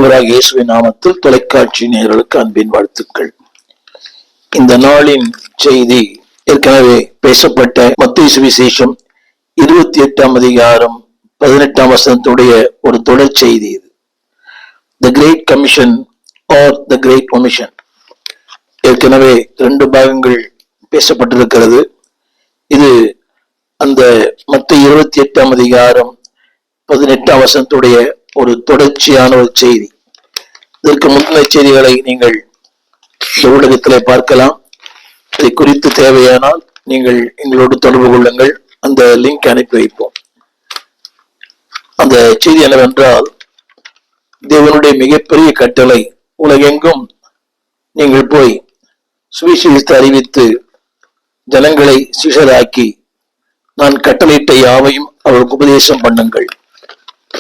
ஆண்டவராகிய இயேசுவின் நாமத்தில் தொலைக்காட்சி நேயர்களுக்கு அன்பின் வாழ்த்துக்கள். இந்த நாளின் செய்தி ஏற்கனவே பேசப்பட்ட மத்தேயு சுவிசேஷம் 28ஆம் அதிகாரம் 18ஆம் வசனத்துடைய ஒரு தொடர் செய்தி. இது தி கிரேட் கமிஷன் ஆர் தி கிரேட் ஒமிஷன். ஏற்கனவே 2 பாகங்கள் பேசப்பட்டிருக்கிறது. இது அந்த மத்தேயு 28ஆம் அதிகாரம் 18ஆம் வசனத்துடைய ஒரு தொடர்ச்சியான ஒரு செய்தி. இதற்கு முந்தைய செய்திகளை நீங்கள் ஊடகத்திலே பார்க்கலாம். இதை குறித்து தேவையானால் நீங்கள் எங்களோடு தொடர்பு கொள்ளுங்கள். அந்த லிங்க் அனுப்பி வைப்போம். அந்த செய்தி என்னவென்றால், தேவனுடைய மிகப்பெரிய கட்டளை, உலகெங்கும் நீங்கள் போய் சுவிசேஷத்தை அறிவித்து ஜனங்களை சீஷராக்கி நான் கட்டளையிட்ட யாவையும் அவருக்கு உபதேசம் பண்ணுங்கள்.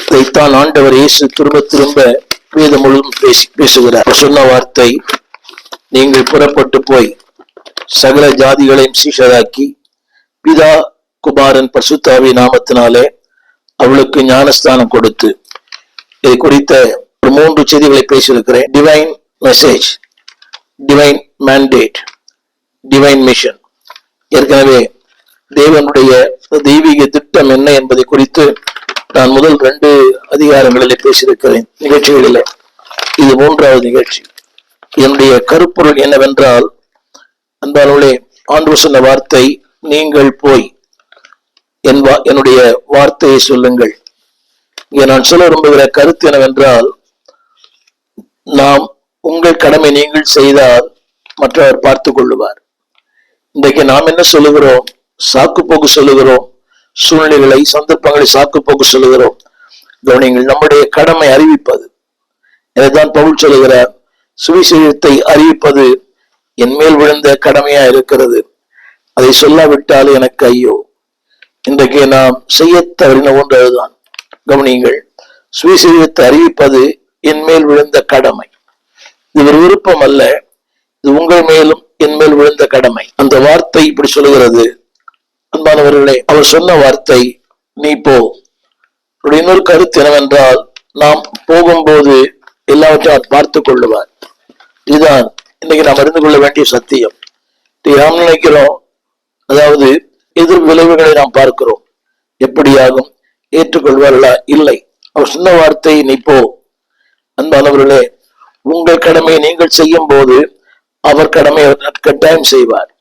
இதைத்தான் ஆண்டவர் இயேசு திரும்ப திரும்ப வேதம் முழுவதும் பேசுகிறார். சொன்ன வார்த்தை, நீங்கள் புறப்பட்டு போய் சகல ஜாதிகளையும் சீஷராக்கி பிதா குமாரன் பரிசுத்த ஆவியின் நாமத்தினாலே அவளுக்கு ஞானஸ்தானம் கொடுத்து. இதை குறித்த 3 செய்திகளை பேசியிருக்கிறேன். Divine message, divine mandate, divine mission. ஏற்கனவே தேவனுடைய தெய்வீக திட்டம் என்ன என்பதை குறித்து நான் முதல் 2 அதிகாரங்களில் பேசியிருக்கிறேன் நிகழ்ச்சிகளில். இது 3வது நிகழ்ச்சி. என்னுடைய கருப்பொருள் என்னவென்றால், அன்பானவர்களே, ஆண்டவர் சொன்ன வார்த்தை, நீங்கள் போய் என்னுடைய வார்த்தையை சொல்லுங்கள். இங்கே நான் சொல்ல விரும்புகிற கருத்து என்னவென்றால், நாம் உங்கள் கடமை நீங்கள் செய்தால் மற்றவர் பார்த்துக் கொள்ளுவார். இன்றைக்கு நாம் என்ன சொல்லுகிறோம்? சாக்கு போக்கு சொல்லுகிறோம். சூழ்நிலைகளை, சந்தர்ப்பங்களை சாக்கு போக்கு சொல்லுகிறோம். கவனிங்கள், நம்முடைய கடமை அறிவிப்பது. எனதான் பவுல் சொல்லுகிறார், சுவிசேஷத்தை அறிவிப்பது என் மேல் விழுந்த கடமையா இருக்கிறது. அதை சொல்லாவிட்டால் எனக்கு ஐயோ. இன்றைக்கு நாம் செய்ய தவறின ஒன்று அதுதான். கவனிங்கள், சுவிசேஷத்தை அறிவிப்பது என் மேல் விழுந்த கடமை. இது ஒரு விருப்பம் அல்ல, இது உங்கள் மேலும் என் மேல் விழுந்த கடமை. அந்த வார்த்தை இப்படி சொல்லுகிறது. அன்பானவர்களே, அவர் சொன்ன வார்த்தை, நீ போ. இன்னொரு கருத்து என்னவென்றால், நாம் போகும்போது எல்லாவற்றையும் பார்த்துக் கொள்ளுவார். இதுதான் இன்னைக்கு நாம் அறிந்து கொள்ள வேண்டிய சத்தியம். நாம் நினைக்கிறோம், அதாவது எதிர் விளைவுகளை நாம் பார்க்கிறோம். எப்படியாகும், ஏற்றுக்கொள்வார்களா? இல்லை. அவர் சொன்ன வார்த்தை, நீ போ. அன்பானவர்களே, உங்கள் கடமையை நீங்கள் செய்யும் போது அவர் கடமையை கட்டாயம் செய்வார்.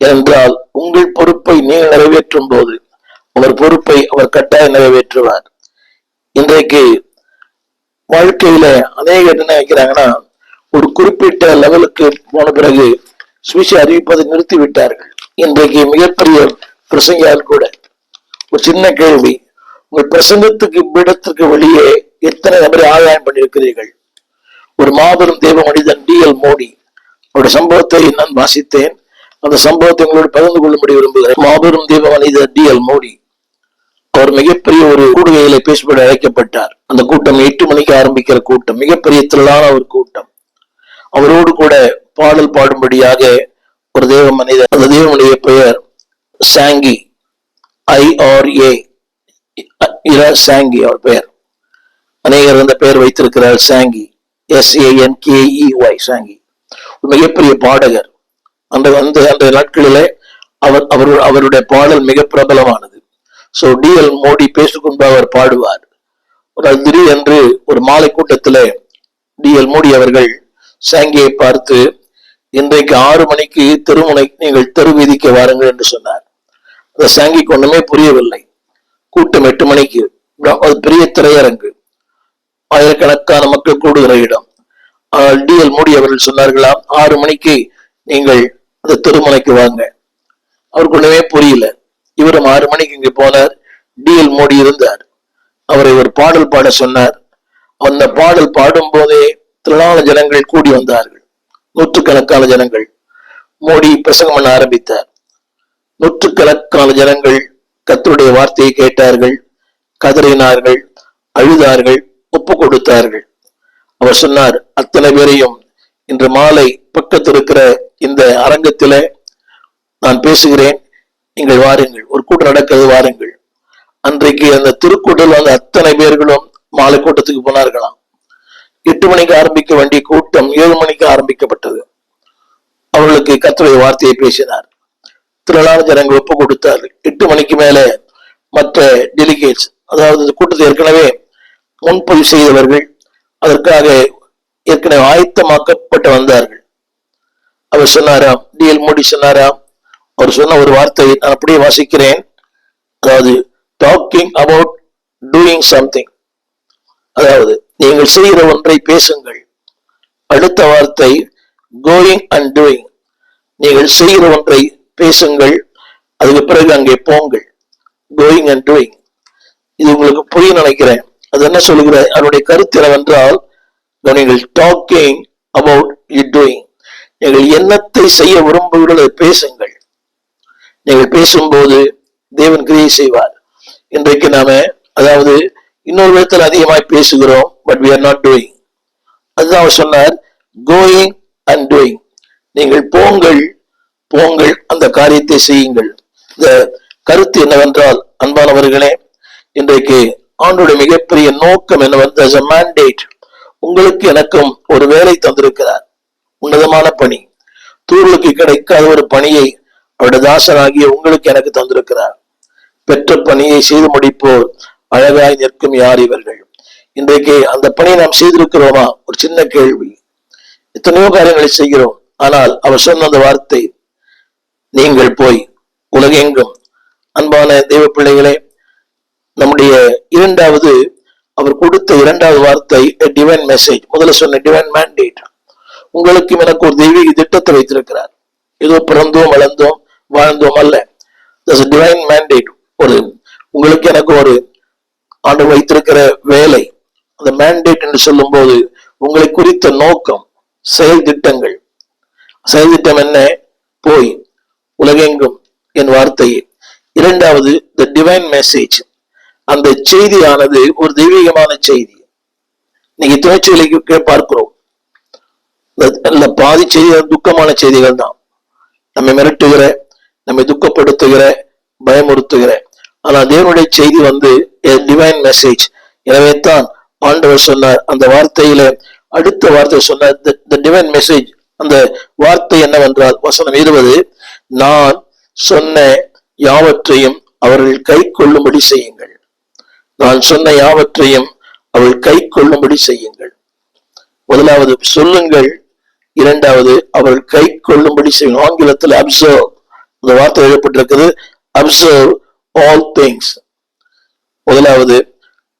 என்றால் உங்கள் பொறுப்பை நீங்கள் நிறைவேற்றும் போது அவர் பொறுப்பை அவர் கட்டாயம் நிறைவேற்றுவார். இன்றைக்கு வாழ்க்கையில அநேகர் என்ன நினைக்கிறாங்கன்னா, ஒரு குறிப்பிட்ட லெவலுக்கு போன பிறகு சுவிசேஷம் அறிவிப்பதை நிறுத்தி விட்டார்கள். இன்றைக்கு மிகப்பெரிய பிரசங்கியால் கூட ஒரு சின்ன கேள்வி, உங்கள் பிரசங்கத்துக்கு பீடத்திற்கு வெளியே எத்தனை நபரை ஆதாயம் பண்ணியிருக்கிறீர்கள்? ஒரு மாபெரும் தேவ மனிதன் D.L. மோடி, அவருடைய சம்பவத்தை நான் வாசித்தேன். அந்த சம்பவத்தை உங்களோடு பகிர்ந்து கொள்ளும்படி விரும்புகிறேன். மாபெரும் தேவ மனிதர் D.L. மோடி, அவர் மிகப்பெரிய ஒரு கூடுகையில பேசப்பட அழைக்கப்பட்டார். அந்த கூட்டம் 8 மணிக்கு ஆரம்பிக்கிற கூட்டம், மிகப்பெரிய திரளான ஒரு கூட்டம். அவரோடு கூட பாடல் பாடும்படியாக ஒரு தேவ மனிதர், அந்த தேவனுடைய பெயர் சாங்கி, IRA சாங்கி அவர் பெயர். அநேகர் அந்த பெயர் வைத்திருக்கிறார், சாங்கி, SANKEY சாங்கி. மிகப்பெரிய பாடகர். அந்த நாட்களிலே அவருடைய பாடல் மிக பிரபலமானது. So D.L. மோடி பேசிக்கொண்டு அவர் பாடுவார். ஒரு திடீரென்று ஒரு மாலை கூட்டத்திலே D.L. மோடி அவர்கள் சாங்கியை பார்த்து, இன்றைக்கு 6 மணிக்கு தெருமுனை நீங்கள் தெரு வீதிக்கு வாருங்கள் என்று சொன்னார். அந்த சாங்கிக்கு ஒண்ணுமே புரியவில்லை. கூட்டம் 8 மணிக்கு, அது பெரிய திரையரங்கு, ஆயிரக்கணக்கான மக்கள் கூடுகிற இடம். ஆனால் D.L. மோடி அவர்கள் சொன்னார்களாம், 6 மணிக்கு நீங்கள் அந்த தெருமுனைக்கு வாங்க. அவருக்கு ஒண்ணுமே புரியல. இவரும் 6 மணிக்கு இங்க போனார். D.L. மோடி இருந்தார். அவரை ஒரு பாடல் பாட சொன்னார். அந்த பாடல் பாடும் போதே திரளான ஜனங்கள் கூடி வந்தார்கள், நூற்றுக்கணக்கான ஜனங்கள். மோடி பிரசங்கம் பண்ண ஆரம்பித்தார். நூற்றுக்கணக்கான ஜனங்கள் கர்த்தருடைய வார்த்தையை கேட்டார்கள், கதறினார்கள், அழுதார்கள், ஒப்பு கொடுத்தார்கள். அவர் சொன்னார், அத்தனை பேரையும் இன்று மாலை பக்கத்தில் இருக்கிற இந்த அரங்கத்தில நான் பேசுகிறேன், நீங்கள் வாருங்கள், ஒரு கூட்டம் நடக்கிறது, வாருங்கள். அன்றைக்கு அந்த திருக்கூட்டத்தில் வந்து அத்தனை பேர்களும் மாலை கூட்டத்துக்கு போனார்களாம். 8 மணிக்கு ஆரம்பிக்க வேண்டிய கூட்டம் 7 மணிக்கு ஆரம்பிக்கப்பட்டது. அவர்களுக்கு கர்த்தருடைய வார்த்தையை பேசினார். திரளான ஜனங்கள் ஒப்பு கொடுத்தார்கள். 8 மணிக்கு மேல மற்ற டெலிகேட்ஸ், அதாவது கூட்டத்தை ஏற்கனவே முன்பதிவு செய்தவர்கள், அதற்காக ஏற்கனவே ஆயத்தமாக்கப்பட்டு வந்தார்கள். அவர் சொன்னாராம், டிஎல் மோடி சொன்னாராம், அவர் சொன்ன ஒரு வார்த்தையை நான் அப்படியே வாசிக்கிறேன். அதாவது டாக்கிங் அபவுட் டூயிங் சம்திங், அதாவது நீங்கள் செய்கிற ஒன்றை பேசுங்கள். அடுத்த வார்த்தை கோயிங் அண்ட் டூயிங், நீங்கள் செய்கிற ஒன்றை பேசுங்கள், அதுக்கு பிறகு அங்கே போங்கள். கோயிங் அண்ட் டூயிங், இது உங்களுக்கு புரிய நினைக்கிறேன். அது என்ன சொல்லுகிற அதனுடைய கருத்து என்னவென்றால், நீங்கள் டாக்கிங் அபவுட் யூ டூயிங், நீங்கள் என்னத்தை செய்ய விரும்புகிறதை பேசுங்கள். நீங்கள் பேசும்போது தேவன் கிரியை செய்வார். இன்றைக்கு நாம அதாவது இன்னொரு விதத்தில் அதிகமாய் பேசுகிறோம், but we are not doing. அதுதான் அவர் சொன்னார், கோயிங் அண்ட் டூயிங், நீங்கள் போங்கள், போங்கள், அந்த காரியத்தை செய்யுங்கள். இந்த கருத்து என்னவென்றால், அன்பானவர்களே, இன்றைக்கு ஆண்டோட மிகப்பெரிய நோக்கம் என்னவென்றால் மேண்டேட், உங்களுக்கு எனக்கும் ஒரு வேலை தந்திருக்கிறார், உன்னதமான பணி, தூர்களுக்கு கிடைக்காத ஒரு பணியை அவருடைய தாசனாகிய உங்களுக்கு எனக்கு தந்திருக்கிறார். பெற்ற பணியை செய்து முடிப்போர் அழகாய் நிற்கும் யார் இவர்கள். இன்றைக்கு அந்த பணியை நாம் செய்திருக்கிறோமா? ஒரு சின்ன கேள்வி. எத்தனையோ காரியங்களை செய்கிறோம், ஆனால் அவர் சொன்ன அந்த வார்த்தை, நீங்கள் போய் உலகெங்கும். அன்பான தெய்வ பிள்ளைகளே, நம்முடைய அவர் கொடுத்த இரண்டாவது வார்த்தை டிவைன் மெசேஜ். முதல்ல சொன்ன டிவைன் மேண்டேட், உங்களுக்கும் எனக்கு ஒரு தெய்வீக திட்டத்தை வைத்திருக்கிறார். ஏதோ பிறந்தோம் வளர்ந்தோம் வாழ்ந்தோம் அல்ல, டிவைன் மேண்டேட். ஒரு உங்களுக்கு எனக்கு ஒரு ஆண்டு வைத்திருக்கிற வேலை, அந்த மேண்டேட் என்று சொல்லும் போது உங்களை குறித்த நோக்கம், செயல் திட்டங்கள். செயல் திட்டம் என்ன? போய் உலகெங்கும் என் வார்த்தையை. இரண்டாவது த டிவைன் மெசேஜ், அந்த செய்தியானது ஒரு தெய்வீகமான செய்தி. இன்னைக்கு துணைச்செய்திகளை பார்க்கிறோம், பாதி செய்திகள் துக்கமான செய்திகள் தான், நம்மை மிரட்டுகிற, நம்மை துக்கப்படுத்துகிற, பயமுறுத்துகிற. ஆனா தேவனுடைய செய்தி டிவைன் மெசேஜ். எனவே தான் ஆண்டவர் சொன்னார் அந்த வார்த்தையில, அடுத்த வார்த்தை சொன்னார் தி டிவைன் மெசேஜ். அந்த வார்த்தை என்னவென்றால், வசனம் 20, நான் சொன்ன யாவற்றையும் அவர்கள் கை கொள்ளும்படி செய்யுங்கள். நான் சொன்ன யாவற்றையும் அவர்கள் கை கொள்ளும்படி செய்யுங்கள். முதலாவது சொல்லுங்கள், இரண்டாவது அவர்கள் கை கொள்ளும்படி செய்யுங்கள். ஆங்கிலத்தில் அப்சர்வ், அந்த வார்த்தை எழுதப்பட்டிருக்கிறது, அப்சர்வ் ஆல் திங்ஸ். முதலாவது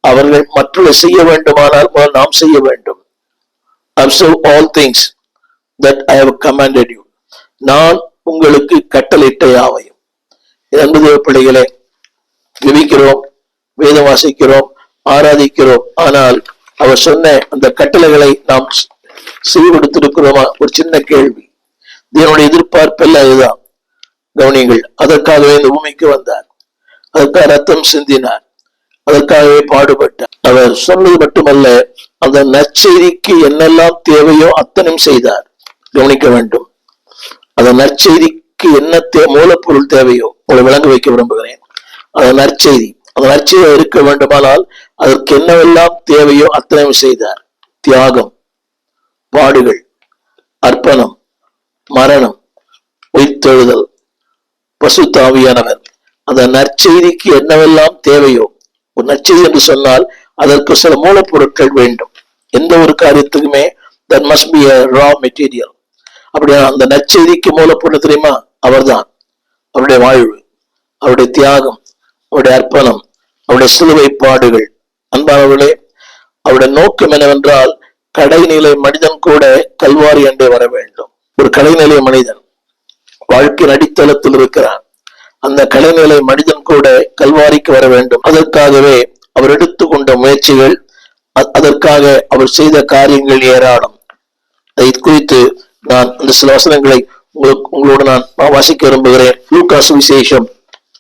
அவர்கள் மற்றவர்கள் செய்ய வேண்டுமானால் முதல் நாம் செய்ய வேண்டும். Observe all things that I have commanded you, நான் உங்களுக்கு கட்டளையிட்ட யாவையும். என்பது பிள்ளைகளே, ஜெபிக்கிறோம், வேதம் வாசிக்கிறோம், ஆராதிக்கிறோம், ஆனால் அவர் சொன்ன அந்த கட்டளைகளை நாம் செய்யப்படுத்திருக்கிறோமா? ஒரு சின்ன கேள்வி. இதனுடைய எதிர்பார்ப்பெல்லாம் இதுதான். கவனிங்கள், அதற்காகவே இந்த பூமிக்கு வந்தார், அதற்காக ரத்தம் சிந்தினார், அதற்காகவே பாடுபட்டார். அவர் சொன்னது மட்டுமல்ல, அந்த நற்செய்திக்கு என்னெல்லாம் தேவையோ அத்தனையும் செய்தார். கவனிக்க வேண்டும், அந்த நற்செய்திக்கு என்ன மூலப்பொருள் தேவையோ உங்களை விளங்க வைக்க விரும்புகிறேன். அந்த நற்செய்தி, அந்த நற்செய்தி இருக்க வேண்டுமானால் அதற்கு என்னவெல்லாம் தேவையோ அத்தனையும் செய்தார். தியாகம், பாடுகள், அர்ப்பணம், மரணம், உயிர்த்தெழுதல், பசுத்த ஆவியானவர். அந்த நற்செய்திக்கு என்னவெல்லாம் தேவையோ, ஒரு நற்செய்தி என்று சொன்னால் அதற்கு சில மூலப்பொருட்கள் வேண்டும். எந்த ஒரு காரியத்துக்குமே there must be a raw material. அப்படியா? அந்த நற்செய்திக்கு மூலப்பொருள் தெரியுமா? அவர்தான். அவருடைய வாழ்வு, அவருடைய தியாகம், அவருடைய அர்ப்பணம், அவருடைய சிலுவை பாடுகள். அன்பானவர்களே, அவருடைய நோக்கம் என்னவென்றால், கடைநிலை மனிதன் கூட கல்வாரி அண்டே வர வேண்டும். ஒரு கடைநிலை மனிதன் வாழ்க்கையின் அடித்தளத்தில் இருக்கிறான். அந்த கடைநிலை மனிதன் கூட கல்வாரிக்கு வர வேண்டும். அதற்காகவே அவர் எடுத்துக்கொண்ட முயற்சிகள், அதற்காக அவர் செய்த காரியங்கள் ஏராளம். அதை குறித்து நான் இந்த சில வசனங்களை உங்களோடு நான் வாசிக்க விரும்புகிறேன். லூக்கா சுவிசேஷம்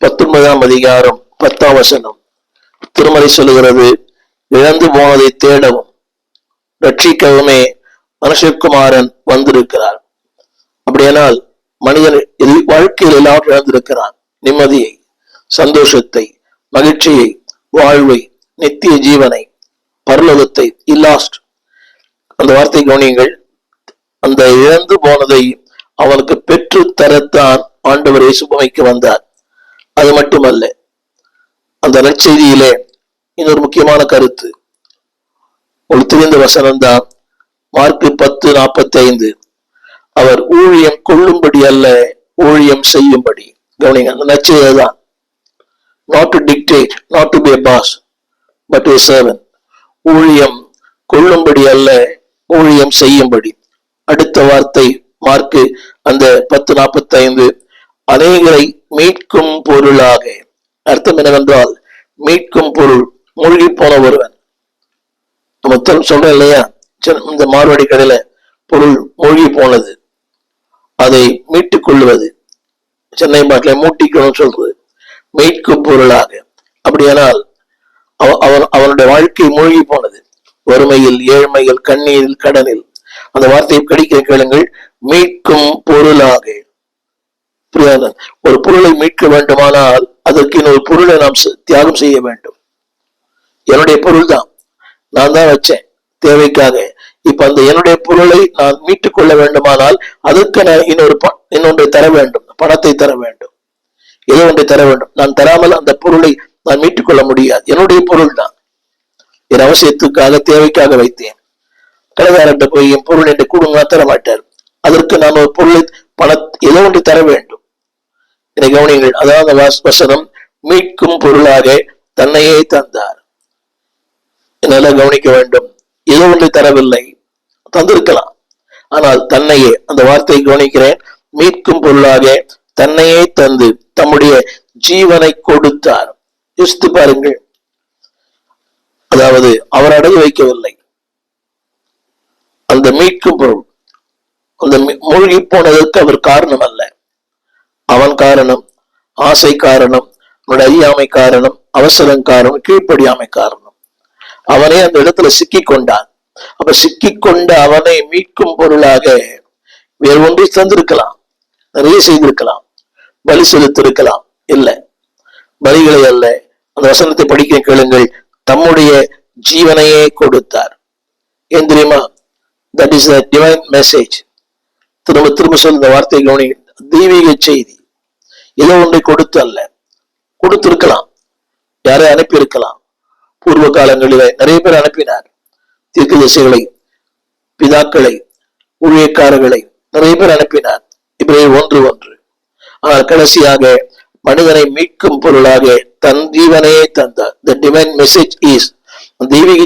19ஆம் அதிகாரம் 10ஆம் வசனம். திருமறை சொல்லுகிறது, இழந்து போனதை தேடவும் ரட்சிக்கவுமே மனுஷகுமாரன் வந்திருக்கிறார். அப்படியானால் மனிதன் வாழ்க்கையில் எல்லாரும் இழந்திருக்கிறான். நிம்மதியை, சந்தோஷத்தை, மகிழ்ச்சியை, வாழ்வை, நித்திய ஜீவனை, பரலோகத்தை. He lost அந்த வார்த்தை கவனியுங்கள். அந்த இழந்து போனதை அவனுக்கு பெற்று தரத்தான் ஆண்டவர் இயேசு பூமிக்கு வந்தார். அது மட்டுமல்ல, அந்த நற்செய்தியிலே இன்னொரு முக்கியமான கருத்து ஒரு தெரிந்த வசனம் தான். மார்க்கு 10:45. அவர் ஊழியம் கொள்ளும்படி அல்ல, ஊழியம் செய்யும்படி. கவனிங்க, அந்த நற்செய்தி தான். Not to dictate, not to be a boss, but to a servant. ஊழியம் கொள்ளும்படி அல்ல, ஊழியம் செய்யும்படி. அடுத்த வார்த்தை மார்க்கு அந்த 10:45, அநேகரை மீட்கும் பொருளாக. அர்த்தம் என்னவென்றால், மீட்கும் பொருள், மூழ்கி போன ஒருவன். நம்ம சொல்றோம் இல்லையா, இந்த மார்வாடி கடையில பொருள் மூழ்கி போனது, அதை மீட்டுக் கொள்வது. சென்னை பாட்டில மூட்டிக்கணும் சொல்றது, மீட்கும் பொருளாக. அப்படியானால் அவனுடைய வாழ்க்கை மூழ்கி போனது, வறுமையில், ஏழ்மையில், கண்ணீரில், கடனில். அந்த வார்த்தையை கடிக்க கேளுங்கள், மீட்கும் பொருளாக. ஒரு பொருளை மீட்க வேண்டுமானால் அதற்கு இன்னொரு பொருளை நாம் தியாகம் செய்ய வேண்டும். என்னுடைய பொருள் தான், நான் தான் வச்சேன் தேவைக்காக. இப்ப அந்த என்னுடைய பொருளை நான் மீட்டுக் கொள்ள வேண்டுமானால் அதற்கு நான் இன்னொன்றை தர வேண்டும், பணத்தை தர வேண்டும், ஏதோ ஒன்றை தர வேண்டும். நான் தராமல் அந்த பொருளை நான் மீட்டுக் கொள்ள முடியாது. என்னுடைய பொருள் தான், என் அவசியத்துக்காக, தேவைக்காக வைத்தேன். கடைக்காரர்கிட்ட போய் என் பொருள் என்று கொடுங்க, தர மாட்டார். அதற்கு நான் ஒரு பொருளை ஏதோ ஒன்று தர வேண்டும். இதை கவனிங்கள். அதாவது வசனம், மீட்கும் பொருளாக தன்னையே தந்தார். என்னால கவனிக்க வேண்டும். ஏதோ ஒன்றை தரவில்லை, தந்திருக்கலாம், ஆனால் தன்னையே. அந்த வார்த்தையை கவனிக்கிறேன். மீட்கும் பொருளாக தன்னையே தந்து தம்முடைய ஜீவனை கொடுத்தார். யோசித்து பாருங்கள். அதாவது அவர் அடகு வைக்கவில்லை. அந்த மீட்கும் பொருள், அந்த மூழ்கி போனதற்கு அவர் காரணம் அல்ல. அவன் காரணம், ஆசை காரணம், அவனுடைய அறியாமை காரணம், அவசரம் காரணம், கீழ்ப்படியாமை காரணம். அவனே அந்த இடத்துல சிக்கிக் கொண்டான். அப்ப சிக்கிக்கொண்ட அவனை மீட்கும் பொருளாக வேறு ஒன்றை தந்திருக்கலாம், நிறைய செய்திருக்கலாம், பலி செலுத்திருக்கலாம். இல்லை, பலிகளை அல்ல. அந்த வசனத்தை படிக்க கேளுங்கள். தம்முடைய ஜீவனையே கொடுத்தார். ஏன் தெரியுமா? That is the divine message. திரும்ப திரும்ப சொல்ல வார்த்தை கவனி. தெய்வீக செய்தி. ஏதோ ஒன்றை கொடுத்து அல்ல, கொடுத்திருக்கலாம், யாரை அனுப்பி இருக்கலாம். பூர்வ காலங்களிலே நிறைய பேர் அனுப்பினார். தீர்க்கதரிசிகளை, பிதாக்களை, ஊழியக்காரர்களை நிறைய பேர் அனுப்பினார். இப்ரேயர் 1:1. ஆனால் கடைசியாக மனிதனை மீட்கும் பொருளாக தன் ஜீவனையே தந்தார். The divine message is, தெய்வீக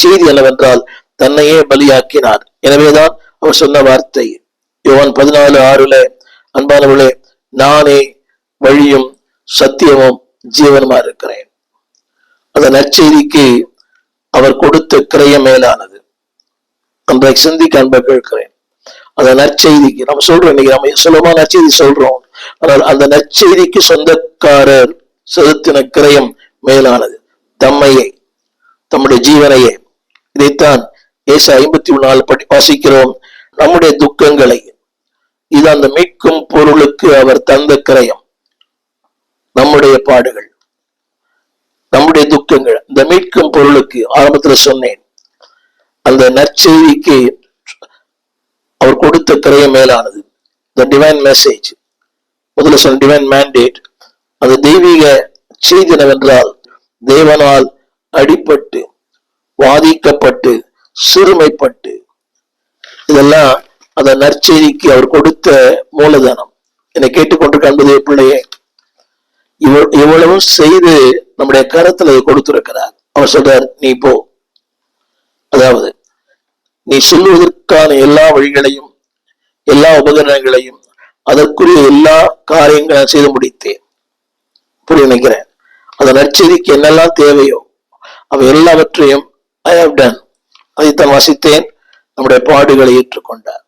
செய்தி என்னவென்றால் தன்னையே பலியாக்கினார். எனவேதான் அவர் சொன்ன வார்த்தை யோவான் 14:6, அன்பானவர்களே, நானே வழியும் சத்தியமும் ஜீவனுமா இருக்கிறேன். அந்த நற்செய்திக்கு அவர் கொடுத்த கிரயம் மேலானது. அன்றைக்கு சிந்திக்க அன்பை கேட்கிறேன். அந்த நற்செய்திக்கு நம்ம சொல்றோம், இன்னைக்கு நம்ம சுலபமா நற்செய்தி சொல்றோம், ஆனால் அந்த நற்செய்திக்கு சொந்தக்காரர் செலுத்தின கிரயம் மேலானது. தம்மையே, தம்முடைய ஜீவனையே. இதைத்தான் ஏசாயா 51:4 வாசிக்கிறோம். நம்முடைய துக்கங்களை, இது அந்த மீட்கும் பொருளுக்கு அவர் தந்த கிரயம். நம்முடைய பாடுகள், நம்முடைய துக்கங்கள், இந்த மீட்கும் பொருளுக்கு ஆரம்பத்துல சொன்னேன், அந்த நற்செய்திக்கு அவர் கொடுத்த கிரயம் மேலானது. The divine message. முதல்ல சொன்ன டிவைன் மேண்டேட். அந்த தெய்வீக செய்தி என்னவென்றால், தேவனால் அடிபட்டு, வாதிக்கப்பட்டு, சிறுமைப்பட்டு, இதெல்லாம் அந்த நற்செய்திக்கு அவர் கொடுத்த மூலதனம். என்னை கேட்டுக்கொண்டிருக்க அன்புடைய பிள்ளையே, இவ்வளவும் செய்து நம்முடைய கரத்துல கொடுத்திருக்கிறார். அவர் சொல்றார், நீ போ. அதாவது நீ சொல்லுவதற்கான எல்லா வழிகளையும், எல்லா உபகரணங்களையும், அதற்குரிய எல்லா காரியங்களையும் செய்து முடித்தேன். புரிய நினைக்கிறேன். அந்த நற்செய்திக்கு என்னெல்லாம் தேவையோ அவை எல்லாவற்றையும் I have done. அதைத்தான் வாசித்தேன். நம்முடைய பாடுகளை ஏற்றுக்கொண்டார்,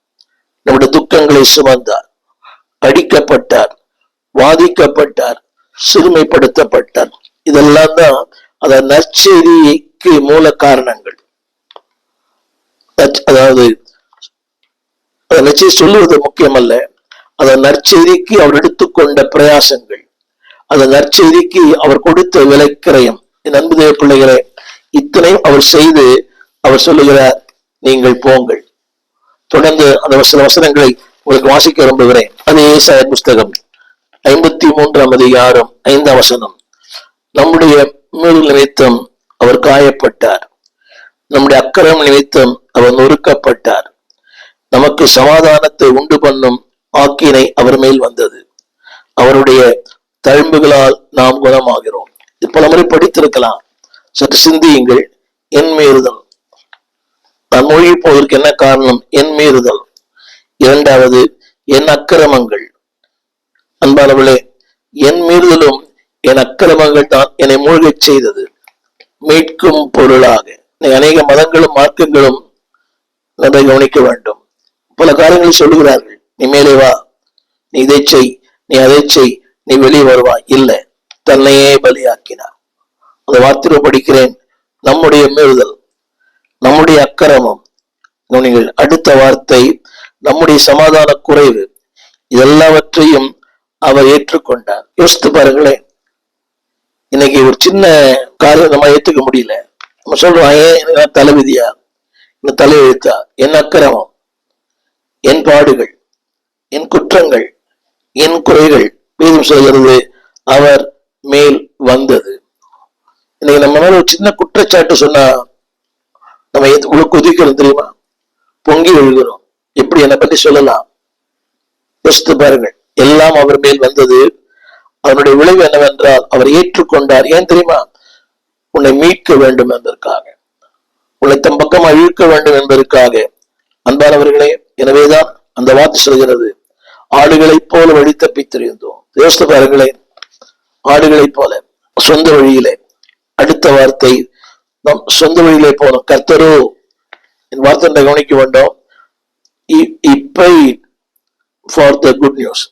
நம்முடைய துக்கங்களை சுமந்தார், அடிக்கப்பட்டார், வாதிக்கப்பட்டார், சிறுமைப்படுத்தப்பட்டார். இதெல்லாம் தான் அந்த நற்செய்திக்கு மூல காரணங்கள். அதாவது நற்செய்தி சொல்லுவது முக்கியமல்ல, அந்த நற்செய்திக்கு அவர் எடுத்துக்கொண்ட பிரயாசங்கள், அந்த நற்செய்திக்கு அவர் கொடுத்த விலைக்கிரயம். என் அன்பு தேவ பிள்ளைகளே, இத்தனையும் அவர் செய்து அவர் சொல்லுகிறார், நீங்கள் போங்கள். தொடர்ந்து அந்த சில வசனங்களை உங்களுக்கு வாசிக்க விரும்புகிறேன். அது ஏசாயா புஸ்தகம் 53ஆம் அதிகாரம் 5ஆம் வசனம். நம்முடைய மீறல் நிமித்தம் அவர் காயப்பட்டார், நம்முடைய அக்கிரமம் நிமித்தம் அவர் நொறுக்கப்பட்டார், நமக்கு சமாதானத்தை உண்டு பண்ணும் ஆக்கினை அவர் மேல் வந்தது, அவருடைய தழும்புகளால் நாம் குணமாகிறோம். பல முறை படித்திருக்கலாம். சற்று சிந்தியுங்கள். என் மீறுதல். நான் மொழி போவதற்கு என்ன காரணம்? என் மீறுதல். இரண்டாவது, என் அக்கிரமங்கள். அன்பானவர்களே, என் மீறுதலும் என் அக்கிரமங்கள் தான் என்னை மூழ்கச் செய்தது. மீட்கும் பொருளாக அநேக மதங்களும் மார்க்கங்களும் நம்மை கவனிக்க வேண்டும். பல காரியங்களை சொல்லுகிறார்கள். நீ மேலே வா, நீ இதை செய், நீ அதை செய், நீ வெளியே வருவாய். இல்லை, தன்னையே பலியாக்கினார். அந்த வார்த்தையை படிக்கிறேன். நம்முடைய மீறுதல், நம்முடைய அக்கிரமம். நீங்கள் அடுத்த வார்த்தை, நம்முடைய சமாதான குறைவு, இதெல்லாவற்றையும் அவர் ஏற்றுக்கொண்டார். யோசித்து பாருங்களேன். இன்னைக்கு ஒரு சின்ன காரியம் நம்ம ஏற்றுக்க முடியல. நம்ம சொல்றோம், ஏன் தலைவிதியா, இந்த தலையெழுத்தா, என் அக்கிரமம், என் பாடுகள், என் குற்றங்கள், என் குறைகள். வேதம் சொல்கிறது அவர் மேல் வந்தது. இன்னைக்கு நம்ம மேல ஒரு சின்ன குற்றச்சாட்டு சொன்னா நம்ம உங்களுக்கு ஒதுக்கிறோம் தெரியுமா? பொங்கி எழுகிறோம். எப்படி என்னை பற்றி சொல்லலாம்? யோசித்து பாருங்கள். எல்லாம் அவர் மேல் வந்தது. அதனுடைய விளைவு என்னவென்றால் அவர் ஏற்றுக்கொண்டார். ஏன் தெரியுமா? உன்னை மீட்க வேண்டும் என்பதற்காக, உன்னை தம் பக்கமா இழுக்க வேண்டும் என்பதற்காக. அன்பானவர்களே, எனவேதான் அந்த வார்த்தை சொல்கிறது, ஆடுகளைப் போல வழி தப்பி தெரிந்தோம். யோசித்து பாருங்களேன், ஆடுகளைப் போல சொந்த வழியிலே. அடுத்த வார்த்தை, நம் சொந்த வழியிலே போனோம். கர்த்தரோ, என் வார்த்தை கவனிக்க வேண்டும், ஃபார் த குட் நியூஸ்.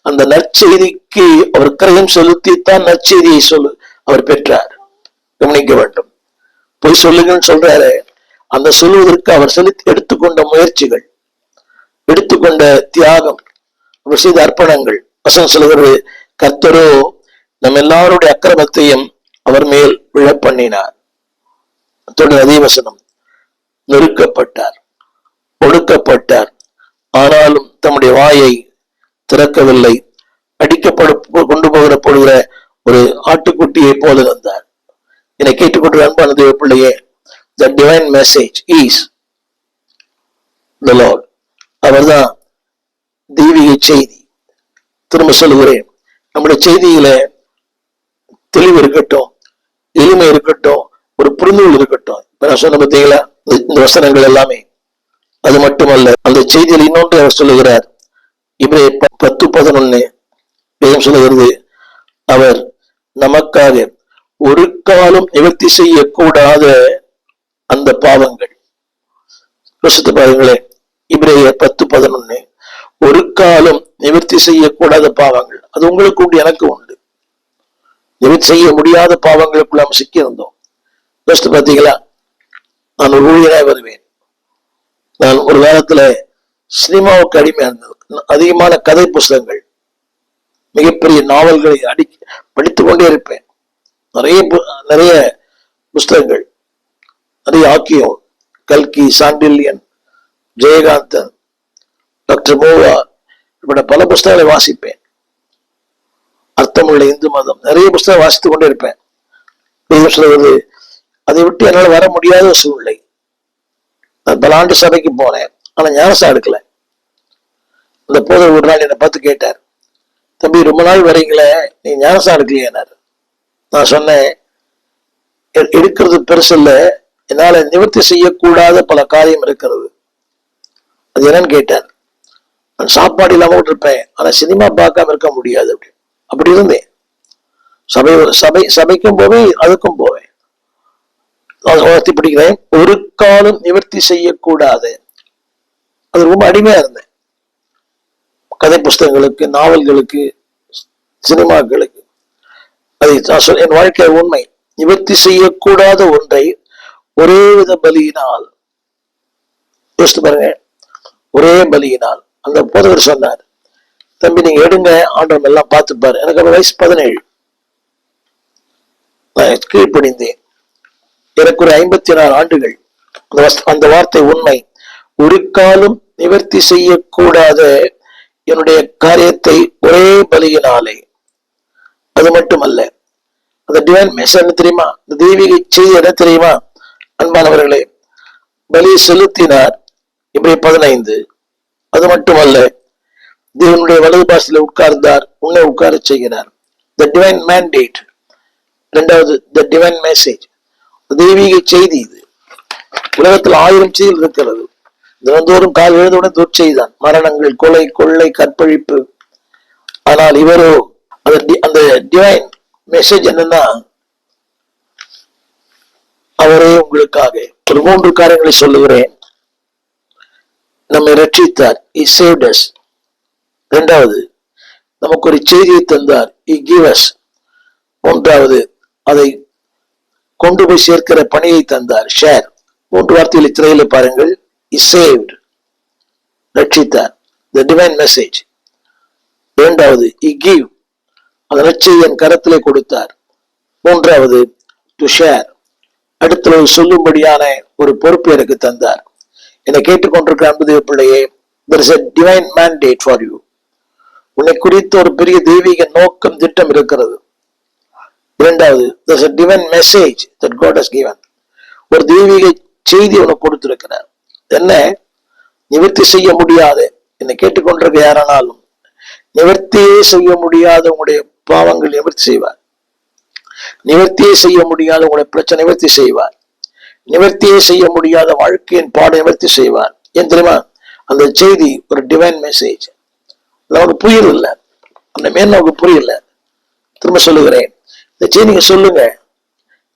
அந்த நற்செய்திக்கு அவர் கிரயம் செலுத்தித்தான் நற்செய்தியை அவர் பெற்றார். கவனிக்க வேண்டும். போய் சொல்லுங்கன்னு சொல்றாரு. அந்த சொல்லுவதற்கு அவர் எடுத்துக்கொண்ட முயற்சிகள், எடுத்துக்கொண்ட தியாகம், அவர் செய்த அர்ப்பணங்கள். வசனம் சொல்கிறது, கர்த்தரோ நம் எல்லாருடைய அக்கிரமத்தையும் அவர் மேல் விழ பண்ணினார். தொடர் அதே வசனம், நொறுக்கப்பட்டார், ஒடுக்கப்பட்டார், ஆனாலும் தம்முடைய வாயை திறக்கவில்லை. கொண்டு போகிற ஒரு ஆட்டுக்குட்டியை போல இருந்தார். என்னை கேட்டுக்கொண்டு அன்பான தேவ பிள்ளையே, the divine message is the Lord. அவர்தான் தெய்வீக செய்தி. திரும்ப சொல்லுகிறேன், நம்முடைய செய்தியில தெளிவு இருக்கட்டும், எளிமை இருக்கட்டும், ஒரு புரிந்துகொள் இருக்கட்டும். இப்ப நான் சொன்ன பார்த்தீங்களா இந்த வசனங்கள் எல்லாமே. அது மட்டுமல்ல, அந்த செய்தியில் இன்னொன்று அவர் சொல்லுகிறார். இப்ரேயர் 10:11 வேதம் சொல்லுகிறது, அவர் நமக்காக ஒரு காலம் நிவர்த்தி செய்யக்கூடாத அந்த பாவங்கள். யோசித்து பாருங்களேன். இப்ரேயர் 10:11, ஒரு காலம் நிவர்த்தி செய்யக்கூடாத பாவங்கள். அது உங்களுக்கு உண்டு, எனக்கு உண்டு. நிவர்த்தி செய்ய முடியாத பாவங்களுக்குள்ள நாம் சிக்கியிருந்தோம். யோசித்து பார்த்தீங்களா? நான் ஒரு ஊழியராய் வருவேன். நான் ஒரு காலத்துல சினிமாவுக்கு அடிமையா இருந்தது. அதிகமான கதை புஸ்தகங்கள், மிகப்பெரிய நாவல்களை படித்துக் கொண்டே இருப்பேன். நிறைய புஸ்தகங்கள், நிறைய ஆக்கியம், கல்கி, சாண்டில்யன், ஜெயகாந்தன், டாக்டர் மோவா, இப்படி பல புஸ்தகங்களை வாசிப்பேன். அர்த்தமுள்ள இந்து மதம், நிறைய புஸ்தகம் வாசித்துக் கொண்டே இருப்பேன். சொல்வது, அதை விட்டு என்னால் வர முடியாத சூழ்நிலை. நான் பல ஆண்டு சபைக்கு போனேன், ஆனா ஞானசா எடுக்கல. அந்த போதர் ஒரு நாள் என்னை பார்த்து கேட்டார், தம்பி ரொம்ப நாள் வரீங்களே, நீ ஞானசா எடுக்கலையானார். நான் சொன்னேன், எடுக்கிறது பெருசு இல்லை, என்னால நிவர்த்தி செய்யக்கூடாத பல காரியம் இருக்கிறது. அது என்னன்னு கேட்டார். நான் சாப்பாடு இல்லாம விட்டுருப்பேன், ஆனா சினிமா பார்க்காம இருக்க முடியாது. அப்படி இருந்தேன். சபைக்கும் போவேன், அதுக்கும் போவேன். படிக்கிறேன், ஒரு காலம் நிவர்த்தி செய்யக்கூடாது. அது ரொம்ப அடிமையா இருந்தேன். கதை புஸ்தகங்களுக்கு, நாவல்களுக்கு, சினிமாக்களுக்கு. அது என் வாழ்க்கை உண்மை. நிவர்த்தி செய்யக்கூடாத ஒன்றை ஒரே வித பலியினால், யோசித்து பாருங்க, ஒரே பலியினால். அந்த போதவர் சொன்னார், தம்பி நீங்க எடுங்க, ஆண்டவன் எல்லாம் பார்த்துப்பாரு. எனக்கு அப்ப வயசு 17. நான் கீழ்ப்படிந்தேன். எனக்கு ஒரு 54 ஆண்டுகள் அந்த வார்த்தை உண்மை. ஒரு காலம் நிவர்த்தி செய்யக்கூடாத என்னுடைய காரியத்தை ஒரே பலியினாலே, அது மட்டுமல்ல, அந்த டிவைன் மெசேஜ் என்ன தெரியுமா? இந்த தெய்வீக செய்தி என்ன தெரியுமா? அன்பானவர்களே, பலி செலுத்தினார் இப்படி 15. அது மட்டுமல்ல, தேவனுடைய வலது பாசத்தில் உட்கார்ந்தார், உன்னை உட்கார செய்கிறார். The divine mandate. இரண்டாவது, த டிவைன் மெசேஜ், தெய்வீக செய்தி. இது உலகத்தில் 1000 செய்திகள் இருக்கிறது. தினந்தோறும் கால் எழுந்தவுடன் துர்ச்செய்தான், மரணங்கள், கொலை, கொள்ளை, கற்பழிப்பு. ஆனால் இவரோ அந்த டிவைன் மெசேஜ் என்னன்னா, அவரே உங்களுக்காக ஒரு 3 காரியங்களை சொல்லுகிறேன். நம்மை ரட்சித்தார், he saved us. இரண்டாவது, நமக்கு ஒரு செய்தியை தந்தார், he gave us. மூன்றாவது, அதை கொண்டு போய் சேர்க்கிற பணியை தந்தார், ஷேர். 3 வார்த்தைகளை திரையில பாருங்கள். he saved, ரட்சித்தார், the divine message. இரண்டாவது, he gave, அந்த நற்செய்தியை என் கரத்திலே கொடுத்தார். மூன்றாவது, to share, அடுத்த சொல்லும்படியான ஒரு பொறுப்பு எனக்கு தந்தார். என்னை கேட்டுக்கொண்டிருக்கிற அன்பு பிள்ளையே, there is a divine mandate for you. உன்னை குறித்து ஒரு பெரிய தெய்வீக நோக்கம், திட்டம் இருக்கிறது. இரண்டாவது, there is a divine message that God has given. ஒரு தெய்வீக செய்தி உனக்கு கொடுத்திருக்கிறார். என்ன? நிவர்த்தி செய்ய முடியாத, என்னை கேட்டுக்கொண்டிருக்க யாரானாலும் நிவர்த்தியே செய்ய முடியாத உங்களுடைய பாவங்கள் நிவர்த்தி செய்வார். நிவர்த்தியே செய்ய முடியாத உங்களுடைய பிரச்சனை நிவர்த்தி செய்வார். நிவர்த்தியே செய்ய முடியாத வாழ்க்கையின் பாடம் நிவர்த்தி செய்வார். ஏன் தெரியுமா? அந்த செய்தி ஒரு டிவைன் மெசேஜ். நமக்கு புரியல, அந்த மேல் நமக்கு புரியல. திரும்ப சொல்லுகிறேன், இந்த செய்தி நீங்க சொல்லுங்க.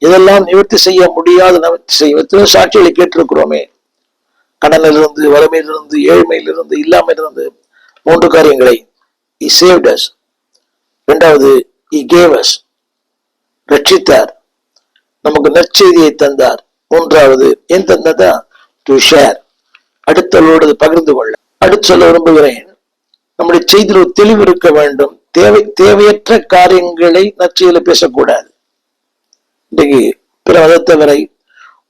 இதெல்லாம் நிவர்த்தி செய்ய முடியாத நிவர்த்தி செய்ய சாட்சிகளை கேட்டிருக்கிறோமே. கடனிலிருந்து, வறுமையிலிருந்து, ஏழ்மையிலிருந்து, இல்லாமையிலிருந்து 3 காரியங்களை. he saved us. இரண்டாவது, he gave us, ரட்சித்தார், நமக்கு நற்செய்தியை தந்தார். மூன்றாவது, ஏன் தந்ததா? டு ஷேர், அடுத்தவர்களோடு பகிர்ந்து கொள்ள. அடுத்து சொல்ல விரும்புகிறேன், நம்முடைய செய்தியில் ஒரு தெளிவு இருக்க வேண்டும். தேவையற்ற காரியங்களை நற்செய்தியில பேசக்கூடாது. இன்றைக்கு பிற மதத்தவரை,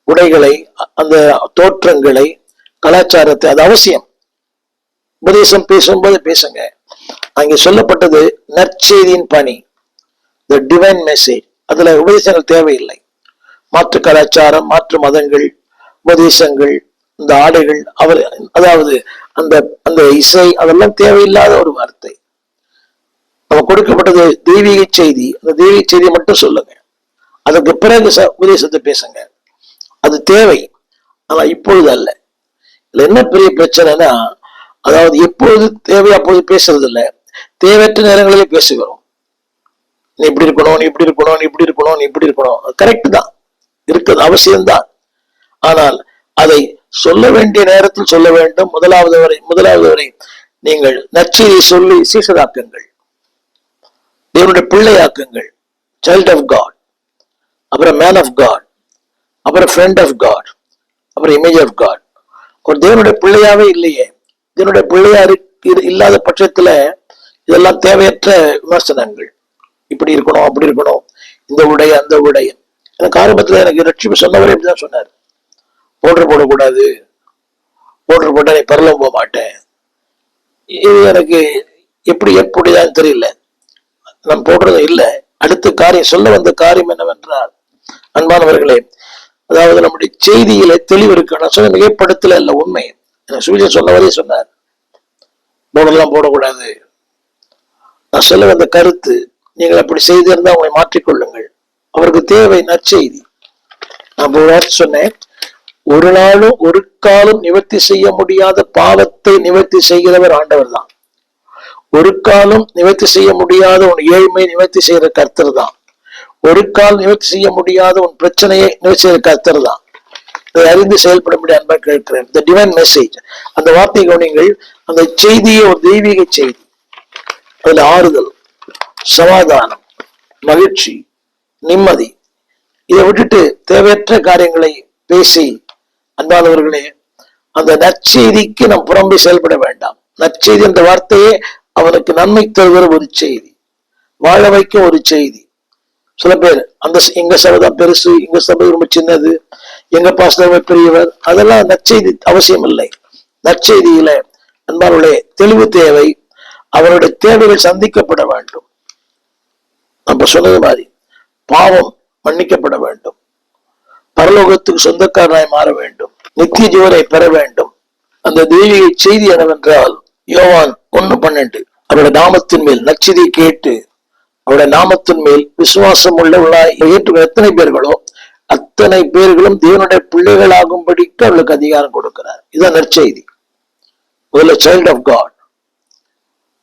உடைகளை, அந்த தோற்றங்களை, கலாச்சாரத்தை, அது அவசியம். உபதேசம் பேசும்போது பேசுங்க. அங்கே சொல்லப்பட்டது நற்செய்தியின் பணி, த டிவைன் மெசேஜ். அதுல உபதேசங்கள் தேவையில்லை. மாற்று கலாச்சாரம், மாற்று மதங்கள், உபதேசங்கள், இந்த ஆடைகள், அதாவது அந்த அந்த இசை, அதெல்லாம் தேவையில்லாத ஒரு வார்த்தை. நம்ம கொடுக்கப்பட்டது தெய்வீக செய்தி. அந்த தெய்வீக செய்தியை மட்டும் சொல்லுங்க. அதுக்கு பிறகு உபதேசத்தை பேசுங்க. அது தேவை, ஆனா இப்பொழுது அல்ல. இதுல என்ன பெரிய பிரச்சனைனா, அதாவது எப்பொழுது தேவை அப்போது பேசுறது இல்லை, தேவையற்ற நேரங்களிலே பேசுகிறோம். நீ இப்படி இருக்கணும், நீ இப்படி இருக்கணும், நீ இப்படி இருக்கணும், நீ இப்படி இருக்கணும். கரெக்ட் தான், இருக்கிறது அவசியம்தான். ஆனால் அதை சொல்ல வேண்டிய நேரத்தில் சொல்ல வேண்டும். முதலாவது வரை நீங்கள் நற்செய்தியை சொல்லி சீசராக்குங்கள், தேவனுடைய பிள்ளையாக்குங்கள், சைல்ட் ஆஃப் காட், அப்புறம் மேன் ஆஃப் காட், அப்புறம் ஃப்ரெண்ட் ஆஃப் காட், அப்புறம் இமேஜ் ஆஃப் காட். ஒரு தேவனுடைய பிள்ளையாவே இல்லையே. தேவனுடைய பிள்ளையா இல்லாத பட்சத்துல இதெல்லாம் தேவையற்ற விமர்சனங்கள். இப்படி இருக்கணும், அப்படி இருக்கணும், இந்த உடை, அந்த உடை. எனக்கு ஆரம்பத்துல எனக்கு ரட்சிப்பு சொன்னவரே இப்படிதான் சொன்னார். பவுடர் போடக்கூடாது, பவுடர் போட்டா நீ பரலோகம் போக மாட்டேன். இது எனக்கு எப்படிதான் தெரியல. நான் போடுறதும் இல்லை. அடுத்த காரியம், சொல்ல வந்த காரியம் என்னவென்றால், அன்பானவர்களே, அதாவது நம்முடைய செய்தியில தெளிவு இருக்கு. நான் சொன்ன மிகைப்படுத்தல இல்ல, உண்மை. சுவிசேஷம் சொன்னவரே சொன்னார், பவுடர்லாம் போடக்கூடாது. நான் சொல்ல வந்த கருத்து, நீங்கள் அப்படி செய்திருந்தா உங்களை மாற்றிக்கொள்ளுங்கள். அவருக்கு தேவை நற்செய்தி. நான் சொன்னேன், ஒரு நாளும் ஒரு காலம் நிவர்த்தி செய்ய முடியாத பாவத்தை நிவர்த்தி செய்கிறவர் ஆண்டவர் தான். ஒரு காலம் நிவர்த்தி செய்ய முடியாத உன் ஏழ்மை நிவர்த்தி செய்கிற கர்த்தர் தான். ஒரு கால் நிவர்த்தி செய்ய முடியாத உன் பிரச்சனையை நிவர்த்தி செய்கிற கர்த்தர் தான். அதை அறிந்து செயல்படும்படி அன்பா கேட்கிறேன். தி டிவைன் மெசேஜ், அந்த வார்த்தை கவனிங்கள். அந்த செய்தியை ஒரு தெய்வீக செய்தி. அதுல ஆறுதல், சமாதானம், மகிழ்ச்சி, நிம்மதி. இதை விட்டுட்டு தேவையற்ற காரியங்களை பேசி, அன்பானவர்களே, அந்த நற்செய்திக்கு நாம் புறம்பே செயல்பட வேண்டாம். நற்செய்தி என்ற வார்த்தையே அவனுக்கு நன்மை தருகிற ஒரு செய்தி, வாழ வைக்க ஒரு செய்தி. சில பேர் அந்த எங்க சபை தான் பெருசு, எங்க சபை ரொம்ப சின்னது, எங்க பாஸ்டர் பெரியவர், அதெல்லாம் நற்செய்தி அவசியம் இல்லை. நற்செய்தியில அன்பாருடைய தெளிவு தேவை. அவருடைய தேவைகள் சந்திக்கப்பட வேண்டும். நம்ம சொன்னது மாதிரி பாவம் மன்னிக்கப்பட வேண்டும், பரலோகத்துக்கு சொந்தக்காரனாய் மாற வேண்டும், நித்திய ஜீவனை பெற வேண்டும். அந்த தெய்வீக செய்தி என்னவென்றால் யோவான் 1:12 அவருடைய நாமத்தின் மேல் நற்செய்தியை கேட்டு அவருடைய நாமத்தின் மேல் விசுவாசம் உள்ளவர்களாய் ஏற்று எத்தனை பேர்களோ அத்தனை பேர்களும் தேவனுடைய பிள்ளைகளாகும்படிக்கு அவளுக்கு அதிகாரம் கொடுக்கிறார். இதுதான் நற்செய்தி. முதல்ல சைல்ட் ஆஃப் காட்,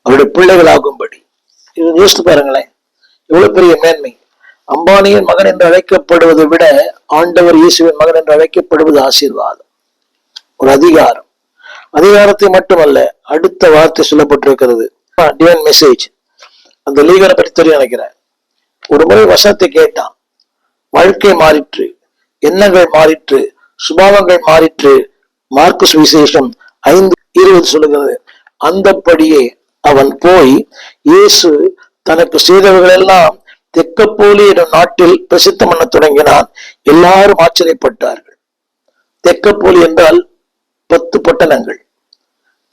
அவருடைய பிள்ளைகளாகும்படி. இது யோசித்து பாருங்களேன், எவ்வளவு பெரிய மேன்மை. அம்பானியின் மகன் என்று அழைக்கப்படுவதை விட ஆண்டவர் இயேசுவின் மகன் என்று அழைக்கப்படுவது ஆசீர்வாதம், ஒரு அதிகாரம். அதிகாரத்தை மட்டுமல்ல, அடுத்த வார்த்தை சொல்லப்பட்டிருக்கிறது, டிவைன் மெசேஜ். அந்த லீகரை பற்றி தெரியும் நினைக்கிறேன். ஒரு முறை வசனத்தை கேட்டான், வாழ்க்கை மாறிற்று, எண்ணங்கள் மாறிற்று, சுபாவங்கள் மாறிற்று. மார்க்கு சுவிசேஷம் 5:20 சொல்லுகிறது. அந்தபடியே அவன் போய் இயேசு தனக்கு செய்தவர்கள் எல்லாம் தெக்கப்போலி எனும் நாட்டில் பிரசித்தம் பண்ண தொடங்கினான். எல்லாரும் ஆச்சரியப்பட்டார்கள். தெக்கப்போலி என்றால் 10 பட்டணங்கள்.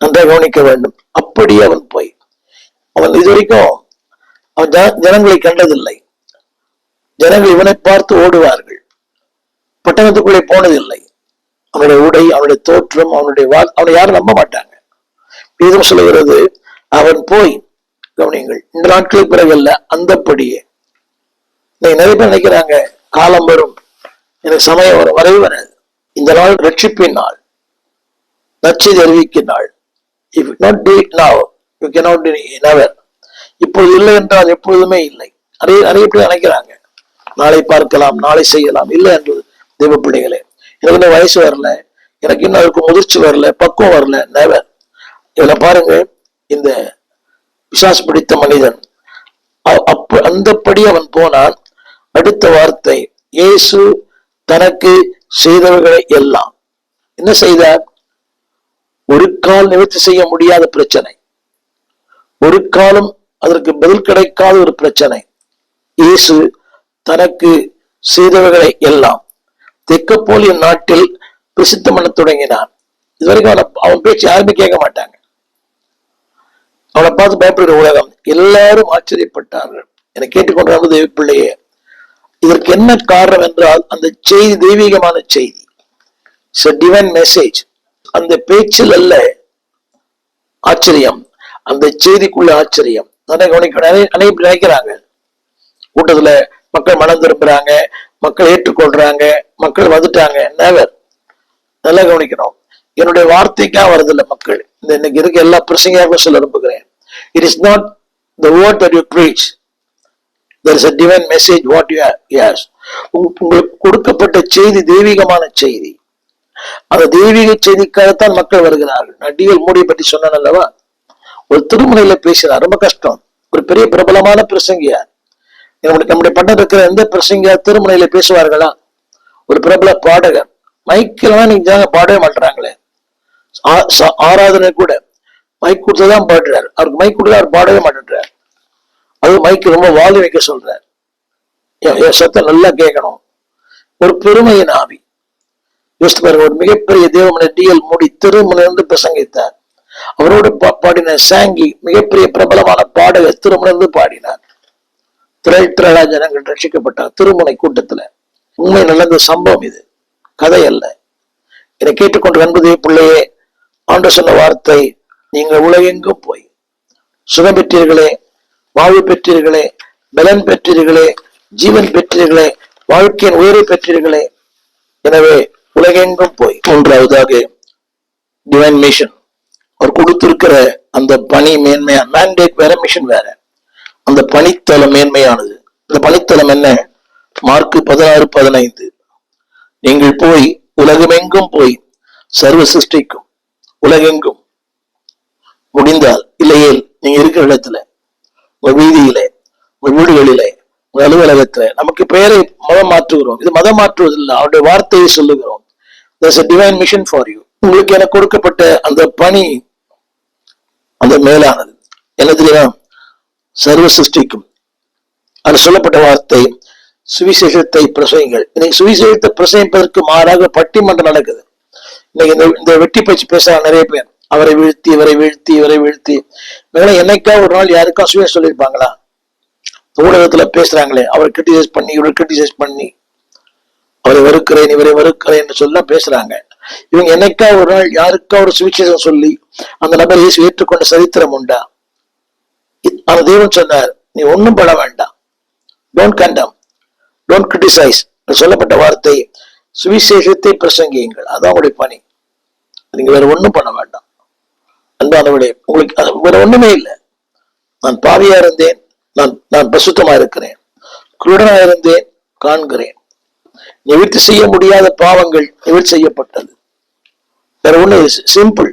நன்றாக கவனிக்க வேண்டும். அப்படி அவன் போய், அவன் இதுவரைக்கும் அவன் ஜனங்களை கண்டதில்லை. ஜனங்கள் இவனை பார்த்து ஓடுவார்கள். பட்டணத்துக்குள்ளே போனதில்லை. அவனுடைய உடை, அவனுடைய தோற்றம், அவனை யாரும் நம்ப மாட்டாங்க. வேதம் சொல்லுகிறது, அவன் போய், கவனிங்கள், இந்த நாட்களுக்கு பிறகு அல்ல, அந்தப்படியே. நிறைய பேர் நினைக்கிறாங்க காலம் வரும், எனக்கு சமயம் வரும், வரவே வராது. இந்த நாள் ரட்சிப்பின் நாள், நற்செய்தி அறிவிக்கும் நாள். If you not do it now, you cannot do it never. இப்போது இல்லை என்றால் எப்பொழுதுமே இல்லை. நிறைய பேர் நினைக்கிறாங்க நாளை பார்க்கலாம், நாளை செய்யலாம். இல்லை என்பது தெய்வ பிள்ளைகளே, எனக்கு இன்னும் வயசு வரல, எனக்கு இன்னும் அதுக்கு முதிர்ச்சி வரல, பக்குவம் வரல, never. இதுல பாருங்க, இந்த பிசாசு பிடித்த மனிதன் அந்தப்படி அவன் போனான். அடுத்த வார்த்தை, இயேசு தனக்கு செய்தவர்களை எல்லாம் என்ன செய்தார்? ஒரு கால் நிவர்த்தி செய்ய முடியாத பிரச்சனை, ஒரு காலம் அதற்கு பதில் கிடைக்காத ஒரு பிரச்சனை. இயேசு தனக்கு செய்தவர்களை எல்லாம் தெக்கப்போலிய நாட்டில் பிரசித்தம் பண்ண தொடங்கினான். இதுவரைக்கும் அவன் பேச்சு யாருமே கேட்க மாட்டாங்க. அவனை பார்த்து பயப்படுகிற உலகம். எல்லாரும் ஆச்சரியப்பட்டார்கள். என்னை கேட்டுக்கொண்டிருந்த தெய்வ பிள்ளையே, இதற்கு என்ன காரணம் என்றால் அந்த செய்தி தெய்வீகமான செய்தி, டிவைன் மெசேஜ். அந்த பேச்சில் அல்ல ஆச்சரியம், அந்த செய்திக்குள்ள ஆச்சரியம். அனைவரும் நினைக்கிறாங்க கூட்டத்துல மக்கள் மனம் திரும்புறாங்க, மக்கள் ஏற்றுக்கொள்றாங்க, மக்கள் வந்துட்டாங்க. நேவர். நல்லா கவனிக்கணும். என்னுடைய வார்த்தைக்காக வருதில்லை மக்கள். இந்த இன்னைக்கு இருக்க எல்லா பிரசங்கையாகவும் சொல்ல விரும்புகிறேன். It is not the word that you preach. There is a divine message what you have. Yes. உங்களுக்கு கொடுக்கப்பட்ட செய்தி தெய்வீகமான செய்தி. அந்த தெய்வீக செய்திக்காகத்தான் மக்கள் வருகிறார்கள். நான் டிஎல் மூடியை பற்றி சொன்னேன் அல்லவா? ஒரு திருமுனையில பேசினார், ரொம்ப கஷ்டம். ஒரு பெரிய பிரபலமான பிரசங்கியார். நம்முடைய பண்ண இருக்கிற எந்த பிரசங்கியார் திருமுனையில பேசுவார்களா? ஒரு பிரபல பாடகர். மைக்கெல்லாம் நீங்க பாடவே மாட்டுறாங்களே. ஆராதனை கூட மைக் கொடுத்ததான் பாடுறாரு. அவருக்கு மைக் கொடுத்தா அவர் பாடவே மாட்டேன்றார். அது மைக்கு ரொம்ப வாலி வைக்க சொல்றார். என் சத்தம் நல்லா கேட்கணும். ஒரு பெருமையின் ஆவி. யோசித்து பாருங்க, ஒரு மிகப்பெரிய தேவமனை டிஎல் மூடி திருமுனைந்து பிரசங்கித்தார். அவரோடு பாடின சாங்கி மிகப்பெரிய பிரபலமான பாடகர் திருமுனைந்து பாடினார். திரளா ஜனங்கள் ரட்சிக்கப்பட்டார் திருமுனை கூட்டத்துல. உண்மை நடந்த சம்பவம் இது, கதை அல்ல. என்னை கேட்டுக்கொண்டு அன்பு பிள்ளையே, ஆண்டு சொன்ன வார்த்தை, நீங்கள் உலகெங்கும் போய் சுகம் பெற்றீர்களே, வாழ்வு பெற்றீர்களே, பலன் பெற்றீர்களே, ஜீவன் பெற்றீர்களே, வாழ்க்கையின் உயர்வை பெற்றீர்களே. எனவே உலகெங்கும் போய். மூன்றாவதாக டிவைன் மிஷன். அவர் கொடுத்திருக்கிற அந்த பணி மேன்மையா, மேண்டேட் வேற, மிஷன் வேற. அந்த பணித்தளம் மேன்மையானது. அந்த பணித்தளம் என்ன? மார்க்கு 16:15. நீங்கள் போய் உலகமெங்கும் போய் சர்வ சிருஷ்டிக்கும். உலகெங்கும் முடிந்தால், இல்லையே நீங்க இருக்கிற இடத்துல, உங்க வீதியிலே, உங்க வீடுகளிலே, உங்க அலுவலகத்துல, நமக்கு பெயரை மதம் மாற்றுகிறோம். இது மதம் மாற்றுவதில்லை, அவருடைய வார்த்தையை சொல்லுகிறோம். There's a divine mission for you. உங்களுக்கு எனக்கு கொடுக்கப்பட்ட அந்த பணி அந்த மேலானது. என்ன தெரியுமா? சர்வ சிருஷ்டிக்கும். அது சொல்லப்பட்ட வார்த்தை, சுவிசேஷத்தை பிரசவிங்கள். இன்னைக்கு சுவிசேஷத்தை பிரசவிப்பதற்கு மாறாக பட்டிமன்றம் நடக்குது. இன்னைக்கு இந்த வெட்டி பேச்சு பேசுறாங்க நிறைய பேர். அவரை வீழ்த்தி இவரை வீழ்த்தி இவரை வீழ்த்தி. என்னைக்கா ஒரு நாள் யாருக்கா சுவிசேஷம் சொல்லியிருப்பாங்களா? ஊடகத்துல பேசுறாங்களே, அவரை கிரிட்டிசைஸ் பண்ணி இவரை கிரிட்டிசைஸ் பண்ணி, அவரை வெறுக்கிறேன் இவரை வெறுக்கிறேன் என்று சொல்ல பேசுறாங்க. இவங்க என்னைக்கா ஒரு நாள் யாருக்கா ஒரு சுவிசேஷம் சொல்லி அந்த நபர் இயேசு ஏற்றுக்கொண்ட சரித்திரம் உண்டா? அந்த தேவன் சொன்னார், நீ ஒன்னும் பட வேண்டாம், டோன்ட் கண்டம், டோன்ட் கிரிட்டிசைஸ். சொல்லப்பட்ட வார்த்தை சுவிசேஷத்தை பிரசங்கியுங்கள், அதான் உங்களுடைய பணி. நீங்க வேற ஒண்ணும் பண்ண வேண்டாம். அன்பானவர்களே, உங்களுக்கு வேற ஒண்ணுமே இல்லை. நான் பாவியா இருந்தேன், நான் பசுத்தமா இருக்கிறேன், குருடனா இருந்தேன், காண்கிறேன். நிவர்த்தி செய்ய முடியாத பாவங்கள் நிவர்த்தி செய்யப்பட்டது. வேற ஒண்ணு, simple.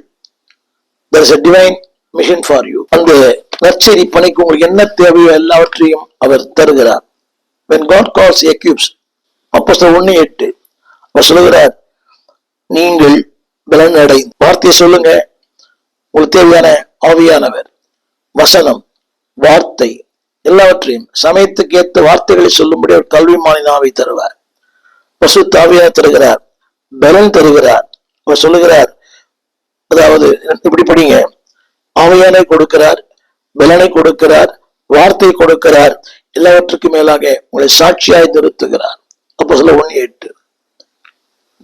there is a divine mission for you. அந்த நற்செய்தி பணிக்கு உங்களுக்கு என்ன தேவையோ எல்லாவற்றையும் அவர் தருகிறார். when God calls equips, அப்போஸ்தலர் 1:8 அவர் சொல்லுகிறார், நீங்கள் பலன் அடை. வார்த்தையை சொல்லுங்க. உங்களுக்கு தேவையான ஆவியானவர், வசனம், வார்த்தை எல்லாவற்றையும் சமயத்துக்கு ஏற்ற வார்த்தைகளை சொல்லும்படி அவர் கல்விமானின் ஆவி தருவார். பசுத்த ஆவியாக தருகிறார், பலன் தருகிறார். அவர் சொல்லுகிறார், அதாவது இப்படி படிங்க, ஆவியானை கொடுக்கிறார், பலனை கொடுக்கிறார், வார்த்தை கொடுக்கிறார், எல்லாவற்றுக்கும் மேலாக உங்களை சாட்சியாய் நிறுத்துகிறார். அப்போஸ்தலர் 1:8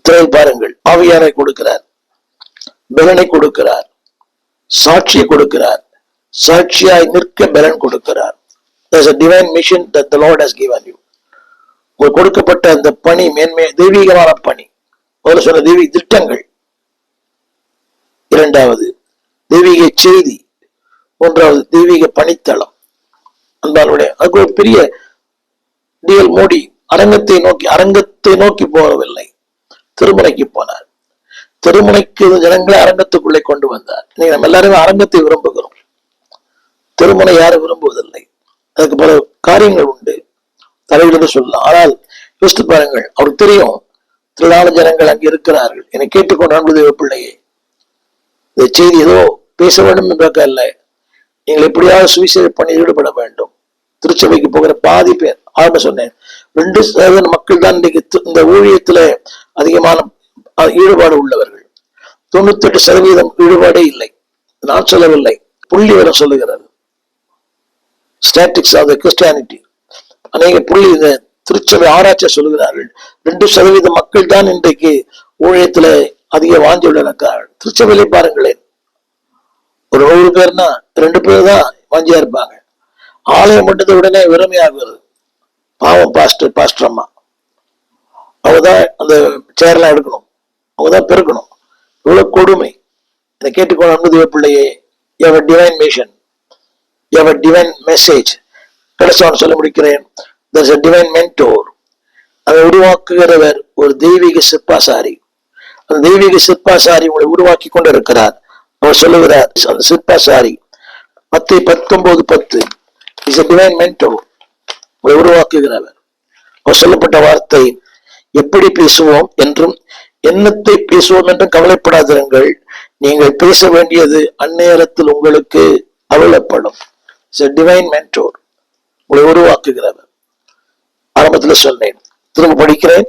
திரையில் பாருங்கள். ஆவியானை கொடுக்கிறார், பலனை கொடுக்கிறார், சாட்சியை கொடுக்கிறார், சாட்சியாய் நிற்க பலன் கொடுக்கிறார். There's a divine mission that the Lord has given you. உங்களுக்கு கொடுக்கப்பட்ட அந்த பணி மேன்மை தெய்வீகமான பணி. முதல்ல சொன்ன தெய்வீக திட்டங்கள், இரண்டாவது தெய்வீக செய்தி, மூன்றாவது தெய்வீக பணித்தளம். அன்பானுடைய அதுக்கு ஒரு பெரிய டிஎல் மோடி அரங்கத்தை நோக்கி போகவில்லை, திருமுனைக்கு போனார். திருமுனைக்கு ஜனங்களை அரங்கத்துக்குள்ளே கொண்டு வந்தார். இன்னைக்கு நம்ம எல்லாருமே அரங்கத்தை விரும்புகிறோம், திருமுனை யாரும் விரும்புவதில்லை. அதுக்கு பல காரியங்கள் உண்டு, தலைவிலிருந்து சொல்லலாம். ஆனால் யோசித்து பாருங்கள், அவருக்கு தெரியும் திரளான ஜனங்கள் அங்கே இருக்கிறார்கள். என்னை கேட்டுக்கொண்டு அன்பு பிள்ளையே, இந்த செய்தி ஏதோ பேச வேண்டும் என்றாக்க அல்ல, நீங்கள் எப்படியாவது சுவிசேஷ பணி ஈடுபட வேண்டும். திருச்சபைக்கு போகிற பாதி பேர், ஆரம்ப சொன்னேன், 2% மக்கள் தான் இன்றைக்கு இந்த ஊழியத்துல அதிகமான ஈடுபாடு உள்ளவர்கள். 98% ஈடுபாடே இல்லை. நான் சொல்லவில்லை, புள்ளி வர சொல்லுகிறது. ஸ்டாட்டிக்ஸ் ஆஃப் த கிறிஸ்டியானிட்டி அநேக புள்ளி இந்த திருச்சபை ஆராய்ச்சி சொல்லுகிறார்கள். 2% மக்கள் தான் இன்றைக்கு ஊழியத்துல அதிக வாஞ்சி உள்ளனர். திருச்சபையிலே பாருங்களேன், ஒரு 100 பேர்னா 2 பேர் தான் வாஞ்சியா இருப்பாங்க. ஆலயம் மட்டும் உடனே வெறுமையாகிறது. பாவம் பாஸ்டர் அம்மா, அவங்கதான் அந்த சேர்லாம் எடுக்கணும், அவங்கதான் பெருக்கணும். இவ்வளவு கொடுமை. இதை கேட்டுக்கொண்டு அன்பு பிள்ளையே, you have a divine mission, you have a divine message. கடைசியாக சொல்ல முடிக்கிறேன், there is a divine mentor. அதை உருவாக்குகிறவர் ஒரு தெய்வீக சிற்பாசாரி. அந்த தெய்வீக சிற்பாசாரி உங்களை உருவாக்கி கொண்டு இருக்கிறார். அவர் சொல்லுகிறார், அந்த சிற்பாசாரி மத்தேயு 19:10 is a divine mentor, உங்களை உருவாக்குகிறவர். அவர் சொல்லப்பட்ட வார்த்தை, எப்படி பேசுவோம் என்றும் என்னத்தை பேசுவோம் என்றும் கவலைப்படாதிருங்கள், நீங்கள் பேச வேண்டியது அந்நேரத்தில் உங்களுக்கு அருளப்படும். இட்ஸ் a divine mentor, உங்களை உருவாக்குகிறவர். ஆரம்பத்தில் சொன்னேன், திரும்ப படிக்கிறேன்.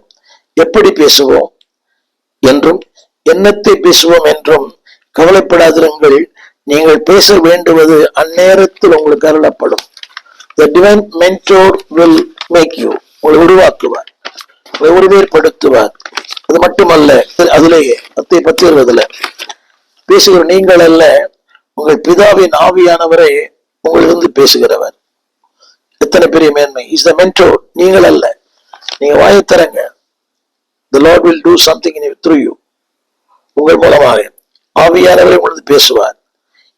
எப்படி பேசுவோம் என்றும் என்னத்தை பேசுவோம் என்றும் கவலைப்படாதிருங்கள், நீங்கள் பேச வேண்டுவது அந்நேரத்தில் உங்களுக்கு அருளப்படும். The divine mentor will make you, உங்களை உருவாக்குவார், உங்களை உருவேற்படுத்துவார். அது மட்டுமல்ல, அதிலேயே 10:20 பேசுகிற நீங்கள் அல்ல, உங்கள் பிதாவின் ஆவியானவரே உங்களிலிருந்து பேசுகிறவர். எத்தனை பெரிய மேன்மை! இஸ் த மென்டோர், நீங்கள் அல்ல. நீங்க வாயை தரங்க, the Lord will do something in you, through you. உங்கள் மூலமாக ஆவியானவரே உங்களுக்கு பேசுவார்.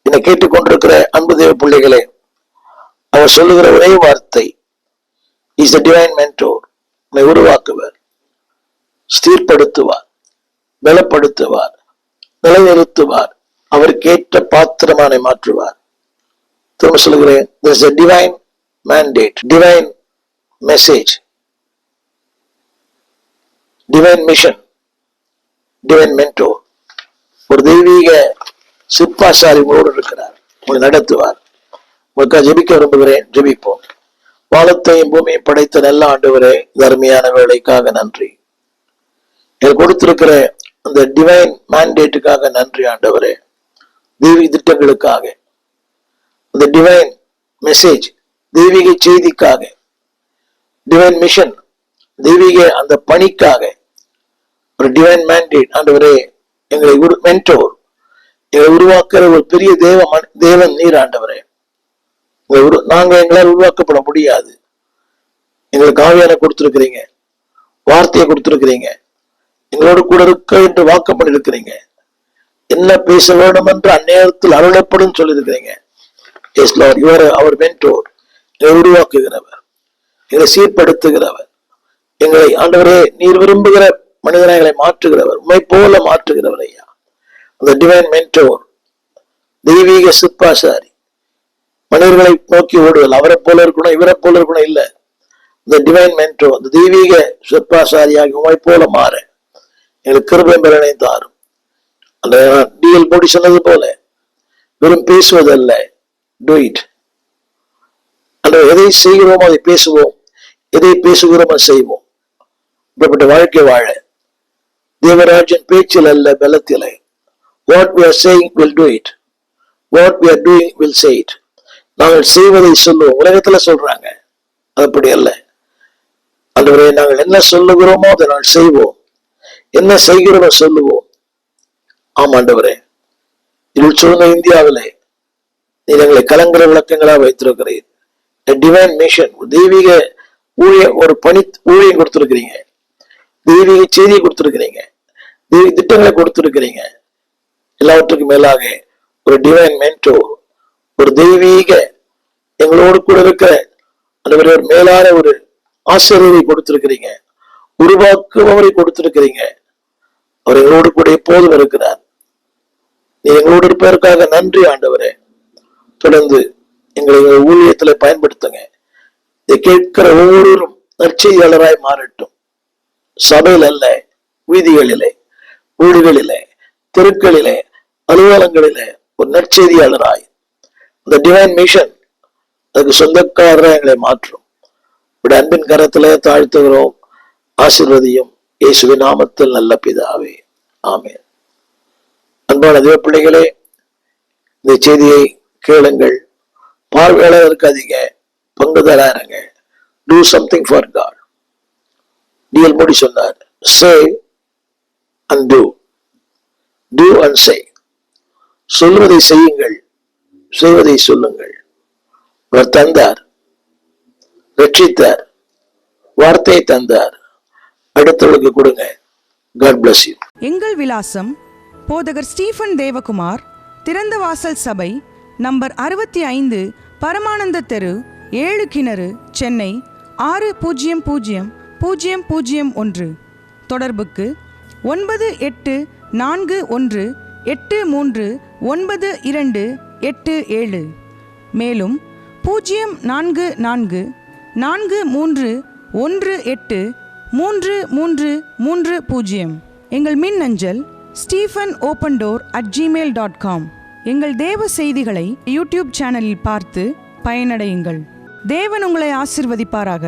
என்னை கேட்டுக்கொண்டிருக்கிற அன்பு தேவ பிள்ளைகளே, அவர் சொல்லுகிற ஒரே வார்த்தை, இஸ் த டிவைன் மென்டோர். உங்களை உருவாக்குவார், ஸ்திரப்படுத்துவார், பலப்படுத்துவார், நிலைநிறுத்துவார், அவருக்கேற்ற பாத்திரமான மாற்றுவார். திரும்ப சொல்லுகிறேன், there is a divine mandate, divine message, divine mission, divine mentor. ஒரு தெய்வீக சிற்பாசாரி உங்களோடு இருக்கிறார், உங்களை நடத்துவார். உங்களுக்காக ஜெபிக்க விரும்புகிறேன். ஜெபிப்போம். வானத்தையும் பூமியும் படைத்த நல்ல ஆண்டவரே, தர்மியான வேலைக்காக நன்றி. எனக்கு கொடுத்திருக்கிற அந்த டிவைன் மேண்டேட்டுக்காக நன்றி ஆண்டவரே. தெய்வீக திட்டங்களுக்காக, அந்த டிவைன் மெசேஜ், தெய்வீக செய்திக்காக, டிவைன் மிஷன், தெய்வீக அந்த பணிக்காக, ஒரு டிவைன் மேண்டேட் ஆண்டவரே. எங்களை மென்டோர், எங்களை உருவாக்குற ஒரு பெரிய தேவன் நீர் ஆண்டவரே. நாங்க எங்களால் உருவாக்கப்பட முடியாது. எங்களுக்கு ஆவியான கொடுத்திருக்கிறீங்க, வார்த்தையை கொடுத்திருக்கிறீங்க, எங்களோடு கூட இருக்க என்று வாக்கு பண்ணிருக்கிறீங்க. என்ன பேச வேண்டும் என்று அந்நேரத்தில் அருளப்படும் சொல்லியிருக்கிறீங்க. Yes Lord, you are our mentor. எங்களை உருவாக்குகிறவர், எங்களை சீர்படுத்துகிறவர், எங்களை ஆண்டவரே நீர் விரும்புகிற மனிதனை மாற்றுகிறவர், உண்மை போல மாற்றுகிறவர் ஐயா. அந்த டிவைன் மென்டோர், தெய்வீக சிற்பாசாரி, மனிதர்களை நோக்கி ஓடுதல், அவரை போல இருக்கணும் இவரை போல இருக்கணும் இல்ல. இந்த டிவைன் மென்டோர், அந்த தெய்வீக சிற்பாசாரியாகி உண்மை போல மாற எங்களுக்கு கிருபை பலனை தாரும். அந்த டிஎல் மோடி சொன்னது போல வெறும் பேசுவதல்ல, டூ இட். அந்த எதை செய்கிறோமோ அதை பேசுவோம், எதை பேசுகிறோமோ செய்வோம். இப்படிப்பட்ட வாழ்க்கை வாழ தேவராஜன் பேச்சில் அல்ல பலத்திலே. What we are saying will do it. What we are doing will say it. நாங்கள் செய்வதை சொல்லுவோம். உலகத்துல சொல்றாங்க, அப்படி அல்ல ஆண்டவரே. நாங்கள் என்ன சொல்லுகிறோமோ அதை நாங்கள் செய்வோம், என்ன செய்கிறோமோ சொல்லுவோம். ஆமாண்டவரே, இருள் சூழ்ந்த இந்தியாவிலே நீர் எங்களை கலங்கர விளக்கங்களா வைத்திருக்கிறீர். டிவைன் மிஷன், தெய்வீக ஊழியம், ஒரு பணி ஊழியம் கொடுத்திருக்கிறீங்க, தெய்வீக செய்தியை கொடுத்திருக்கிறீங்க, தெய்வீக திட்டங்களை கொடுத்திருக்கிறீங்க. எல்லாவற்றுக்கும் மேலாக ஒரு டிவைன் மென்டோர், ஒரு தெய்வீக எங்களோடு கூட இருக்கிற ஒரு மேலான ஒரு ஆசிரியரை கொடுத்திருக்கிறீங்க, உருவாக்குபவரை கொடுத்திருக்கிறீங்க. அவர் எங்களோடு கூட எப்போதும் இருக்கிறார். நீ எங்களோடு இருப்பதற்காக நன்றி ஆண்டவரே. தொடர்ந்து எங்களை ஊழியத்துல பயன்படுத்துங்க. இதை கேட்கிற ஒவ்வொருவரும் நற்செய்தியாளராய் மாறட்டும். சபையில் அல்ல, வீதிகளிலே, வீடுகளிலே, தெருக்களிலே, அலுவலங்களிலே ஒரு நற்செய்தியாளராய் இந்த டிவைன் மிஷன் அதுக்கு சொந்தக்காரராக எங்களை மாற்றும். அன்பின் கரத்திலே தாழ்த்துகிறோம். ஆசீர்வதியும் இயேசுவின் நாமத்தில் நல்ல பிதாவே, ஆமென். அன்பான தேவ பிள்ளைகளே, இந்த செய்தியை கேளுங்கள், பார்வையாளர் இருக்காதீங்க, பங்குதாரங்க. Do something for God. டிஎல் மோடி சொன்னார், say and do. Do and say. சொல்வதை செய்யுங்கள், செய்வதை சொல்லுங்கள். அவர் தந்தார், ரட்சித்தார், வார்த்தையை தந்தார், அடுத்தவர்களுக்கு கொடுங்க. God bless you. எங்கள் விலாசம் போதகர் ஸ்டீஃபன் தேவகுமார், திறந்த வாசல் சபை, நம்பர் 65, பரமானந்த தெரு, 7 கிணறு, சென்னை 600001. தொடர்புக்கு 9841839287. மேலும் 04431833330. எங்கள் மின்னஞ்சல் stephenopendor@gmail.com. எங்கள் தேவ செய்திகளை யூடியூப் சேனலில் பார்த்து பயனடையுங்கள். தேவன் உங்களை ஆசீர்வதிப்பாராக.